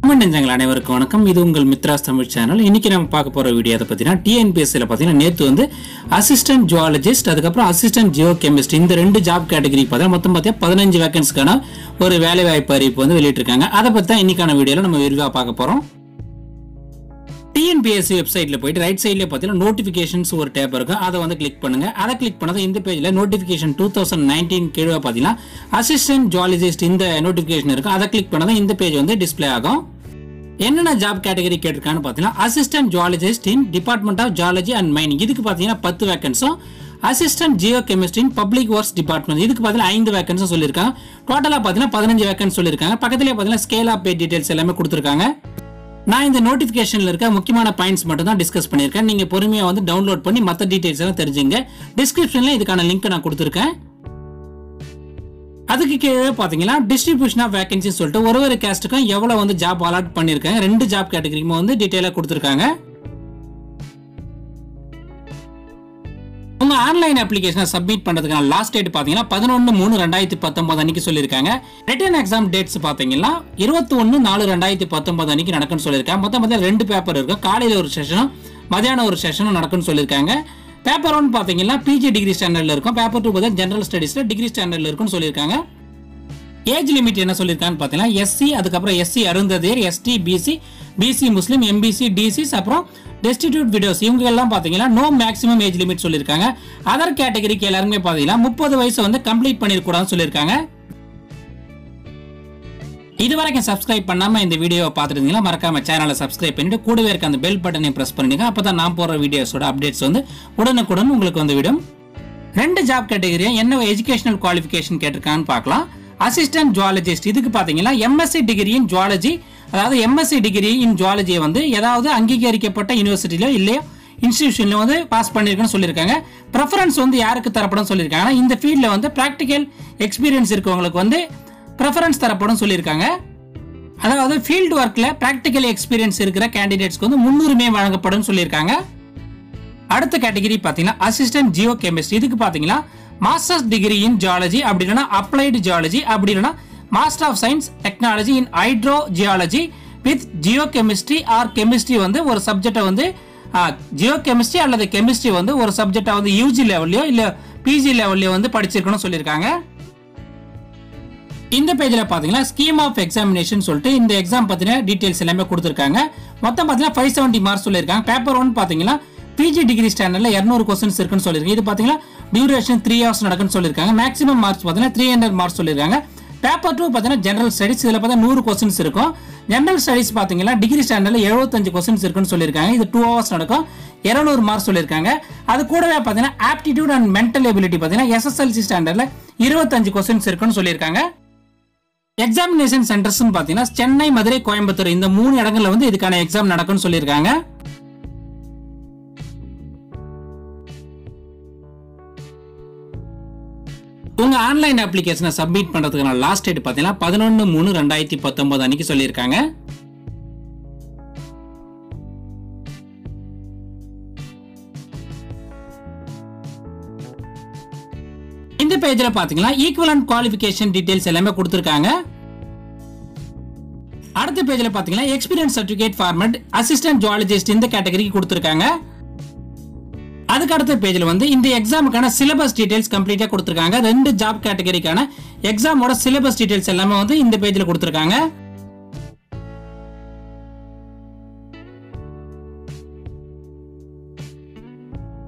அனைவருக்கும் வணக்கம். இது உங்கள் மித்ராஸ் தமிழ் சேனல். இன்னைக்கு நம்ம பார்க்க போற வீடியோ அதை பத்தினா டிஎன்பிஎஸ்சில பாத்தீங்கன்னா நேத்து வந்து அசிஸ்டன்ட் ஜுவாலஜிஸ்ட் அதுக்கப்புறம் அசிஸ்டன்ட் ஜியோ கெமிஸ்ட் இந்த ரெண்டு ஜாப் கேட்டகரி பார்த்தீங்கன்னா மொத்தம் 15 வேகன்ஸ்க்கான ஒரு வேலை வாய்ப்பு அறிவிப்பு வந்து வெளியிட்டிருக்காங்க. அதை பத்தி தான் இன்னைக்கான வீடியோல நம்ம விரிவா பார்க்க போறோம். டிஎன்பிஎஸ்சி வெப்சைட்ல போயிட்டு ரைட் சைட்ல பாத்தீங்கன்னா நோட்டிபிகேஷன்ஸ் ஒரு டேப் இருக்கும். அதை வந்து கிளிக் பண்ணுங்க. அதை கிளிக் பண்ணது இந்த பேஜ்ல நோட்டிபிகேஷன் 2019 கீழே பாத்தீங்கன்னா அசிஸ்டன்ட் ஜுவாலஜிஸ்ட் இந்த நோட்டிபிகேஷன் இருக்கும். அதை கிளிக் பண்ணது இந்த பேஜ் வந்து டிஸ்பிளே ஆகும். என்னென்ன ஜாப் கேட்டகரி கேட்டிருக்கான்னு பார்த்தீங்கன்னா assistant zoologist in department of geology and mining இதுக்கு பார்த்தீங்கன்னா 10 வேகன்ஸும், assistant geochemist in public works department இதுக்கு பார்த்தீங்கன்னா 5 வேகன்ஸும் சொல்லியிருக்காங்க. டோட்டலாக பார்த்தீங்கன்னா 15 வேகன்ஸ் சொல்லியிருக்காங்க. பக்கத்துலேயே பார்த்தீங்கன்னா ஸ்கேல் ஆஃப் பே டீடைல்ஸ் எல்லாமே கொடுத்துருக்காங்க. நான் இந்த நோட்டிஃபிகேஷனில் இருக்க முக்கியமான பாயிண்ட்ஸ் மட்டும் தான் டிஸ்கஸ் பண்ணியிருக்கேன். நீங்கள் பொறுமையாக வந்து டவுன்லோட் பண்ணி மற்ற டீடைல்ஸ் எல்லாம் தெரிஞ்சுங்க. டிஸ்கிரிப்ஷனில் இதுக்கான லிங்க் நான் கொடுத்துருக்கேன். அதுக்கு கீழே பாத்தீங்கன்னா டிஸ்ட்ரிபியூஷன் ஆஃப் வேகன்சி சொல்லிட்டு ஒரு கேஸ்டுக்கும் எவ்வளவு வந்து ஜாப் அலாட் பண்ணிருக்காங்க, 2 ஜாப் கேட்டகரிக்கும் வந்து டீடைலா கொடுத்திருக்காங்க. உங்க ஆன்லைன் அப்ளிகேஷனை சப்மிட் பண்றதுக்கான லாஸ்ட் டேட் பாத்தீங்கன்னா 11/3/2019 அன்னைக்கு சொல்லிருக்காங்க. ரிட்டன் எக்ஸாம் டேட்ஸ் பாத்தீங்கன்னா 21/4/2019 அன்னைக்கு நடக்கும்னு சொல்லிருக்காங்க. மொத்தம் 2 பேப்பர் இருக்கும். காலையில ஒரு செஷனும் மதியானம் ஒரு செஷனும் நடக்கும்னு சொல்லிருக்காங்க. பேப்பர் 1 பாத்தீங்கன்னா பிஜி டிகிரி ஸ்டாண்டர்ட்ல இருக்கும். பேப்பர் 2 பார்த்தா ஜெனரல் ஸ்டடீஸ்ல டிகிரி ஸ்டாண்டர்ட்ல இருக்கும்னு சொல்லியிருக்காங்க. ஏஜ் லிமிட் என்ன சொல்லியிருக்கான்னு பார்த்தீங்கன்னா எஸ்சி, அதுக்கப்புறம் SC Arunthathiyar, ST, BC, BC Muslim, MBC, டிசிஸ், அப்புறம் டெஸ்டிடியூட் விடோஸ் இவங்க எல்லாம் பாத்தீங்கன்னா நோ மேக்ஸிமம் ஏஜ் லிமிட் சொல்லியிருக்காங்க. அதர் கேட்டகரிக்கு எல்லாருமே பாத்தீங்கன்னா 30 வயசு வந்து கம்ப்ளீட் பண்ணிருக்கூடாதுன்னு சொல்லியிருக்காங்க. இதுவரைக்கும் சப்ஸ்கிரைப் பண்ணாம இந்த வீடியோவை பார்த்துருந்தீங்கன்னா மறக்காம சேனலை சப்ஸ்கிரைப் பண்ணிட்டு கூடவே இருக்க அந்த பெல் பட்டனை பிரஸ் பண்ணிடுங்க. அப்பதான் நான் போடுற வீடியோஸோட அப்டேட்ஸ் வந்து உடனுக்குடன் உங்களுக்கு வந்து விடும். 2 ஜாப் கேட்டகரியா என்ன எஜுகேஷனல் குவாலிஃபிகேஷன் கேட்டிருக்கான்னு பார்க்கலாம். அசிஸ்டன்ட் ஜுவாலஜிஸ்ட் இதுக்கு பாத்தீங்கன்னா எம்எஸ்சி டிகிரி இன் ஜுவாலஜி, அதாவது எம்எஸ்சி டிகிரி இன் ஜுவாலஜியை வந்து ஏதாவது அங்கீகரிக்கப்பட்ட யூனிவர்சிட்டியிலோ இல்லையோ இன்ஸ்டிடியூஷன்ல வந்து பாஸ் பண்ணிருக்குன்னு சொல்லியிருக்காங்க. ப்ரெஃபரன்ஸ் வந்து யாருக்கு தரப்படும் சொல்லியிருக்காங்க. இந்த ஃபீல்ட்ல வந்து பிராக்டிக்கல் எக்ஸ்பீரியன்ஸ் இருக்கவங்களுக்கு வந்து ப்ரெஃபரன்ஸ் தரப்படும் சொல்லியிருக்காங்க. அதாவது ஃபீல்டு ஒர்க்ல பிராக்டிக்கல் எக்ஸ்பீரியன்ஸ் இருக்கிற கேண்டிடேட்ஸ்க்கு வந்து முன்னுரிமை வழங்கப்படும் சொல்லியிருக்காங்க. அடுத்த கேட்டகரி பாத்தீங்கன்னா அசிஸ்டன்ட் ஜியோ கெமிஸ்ட் இதுக்கு பாத்தீங்கன்னா மாஸ்டர்ஸ் டிகிரி இன் ஜியாலஜி அப்படி இல்லைன்னா அப்ளைடு ஜியாலஜி அப்படி இல்லைன்னா master of science technology in hydro geology with geo chemistry or chemistry வந்து ஒரு சப்ஜெக்டை வந்து ஜியோ கெமிஸ்ட்ரி அல்லது கெமிஸ்ட்ரி வந்து ஒரு சப்ஜெக்டை வந்து யூஜி லெவல்லையோ இல்ல பிஜி லெவல்லையோ வந்து படிச்சிருக்கணும்னு சொல்லியிருக்காங்க. இந்த பேஜ்ல பாத்தீங்கன்னா ஸ்கீம் ஆஃப் எக்ஸாமினேஷன் சொல்லிட்டு இந்த எக்ஸாம் பத்தின டீடைல்ஸ் எல்லாமே கொடுத்திருக்காங்க. மொத்தம் பாத்தீங்கன்னா 570 மார்க்ஸ் சொல்லியிருக்காங்க. பேப்பர் 1 பாத்தீங்கன்னா பிஜி டிகிரி ஸ்டாண்டர்ட்ல 200 क्वेश्चंस இருக்குன்னு சொல்லிருக்காங்க. இது பாத்தீங்கன்னா டியூரேஷன் 3 hours நடக்கும்னு சொல்லிருக்காங்க. மேக்ஸிமம் மார்க்ஸ் பாத்தீங்கன்னா 300 மார்க்ஸ் சொல்லிருக்காங்க. பேப்பர் 2 பாத்தீங்கன்னா ஜெனரல் ஸ்டடீஸ் இதுல பார்த்தா 100 क्वेश्चंस இருக்கும். ஜெனரல் ஸ்டடீஸ் பாத்தீங்கன்னா டிகிரி ஸ்டாண்டர்ட்ல 75 क्वेश्चंस இருக்குன்னு சொல்லிருக்காங்க. இது 2 hours நடக்கும். 200 மார்க்ஸ் சொல்லிருக்காங்க. அது கூடவே பாத்தீங்கன்னா ஆப்டிட்யூட் அண்ட் மென்டல் எபிலிட்டி பாத்தீங்கன்னா எஸ்எஸ்எல்சி ஸ்டாண்டர்ட்ல 25 क्वेश्चंस இருக்குன்னு சொல்லிருக்காங்க. எக்ஸாமினேஷன் சென்டர்ஸ் பாத்தீங்கன்னா சென்னை, மதுரை, கோயம்புத்தூர் இந்த 3 இடங்கள்ல வந்து இதுக்கான எக்ஸாம் நடக்கும்னு சொல்லிருக்காங்க. உங்க ஆன்லைன் அப்ளிகேஷனை சப்மிட் பண்றதுக்கான லாஸ்ட் டேட் பாத்தீங்கன்னா 11/3/2019 அன்னைக்கு சொல்லியிருக்காங்க. இந்த பேஜ்ல பாத்தீங்கன்னா ஈக்குவலன்ட் குவாலிஃபிகேஷன் டீடைல்ஸ் எல்லாமே கொடுத்திருக்காங்க. அடுத்த பேஜ்ல பாத்தீங்கன்னா experience certificate format assistant zoologist இந்த கேட்டகரிக்கு கொடுத்திருக்காங்க. அதுக்கு அடுத்த பேஜ்ல வந்து இந்த எக்ஸாமுக்கான சிலபஸ் டீடைல்ஸ் கம்ப்ளீட்டா கொடுத்திருக்காங்க. 2 ஜாப் கேட்டகரிக்கான எக்ஸாமோட சிலபஸ் டீடைல்ஸ் எல்லாமே வந்து இந்த பேஜ்ல கொடுத்திருக்காங்க.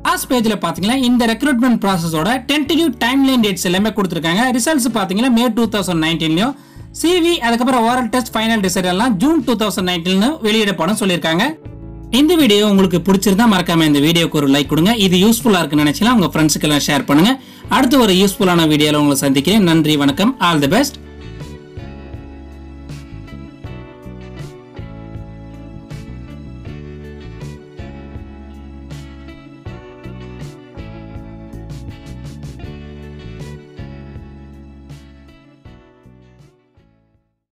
லாஸ்ட் பேஜ்ல பாத்தீங்கன்னா இந்த ரெக்ரூட்மெண்ட் ப்ராசஸோட டென்டேட்டிவ் டைம்லைன் டேட்ஸ் எல்லாமே கொடுத்திருக்காங்க. ரிசல்ட்ஸ் பாத்தீங்கன்னா மே 2019லயும் சிவி அதுக்கப்புறம் ஓரல் டெஸ்ட் ஃபைனல் ரிசல்ட் எல்லாம் ஜூன் 2019 வெளியிடப்படும் சொல்லியிருக்காங்க. இந்த வீடியோ உங்களுக்கு பிடிச்சிருந்தா மறக்காம இந்த வீடியோக்கு ஒரு லைக் கொடுங்க. இது யூஸ்ஃபுல்லா இருக்குன்னு நினைச்சீங்கன்னா உங்க ஃப்ரெண்ட்ஸ்க்கு எல்லாம் ஷேர் பண்ணுங்க. அடுத்த ஒரு யூஸ்ஃபுல்லான வீடியோல உங்களை சந்திக்கிறேன். நன்றி, வணக்கம், ஆல் தி பெஸ்ட்.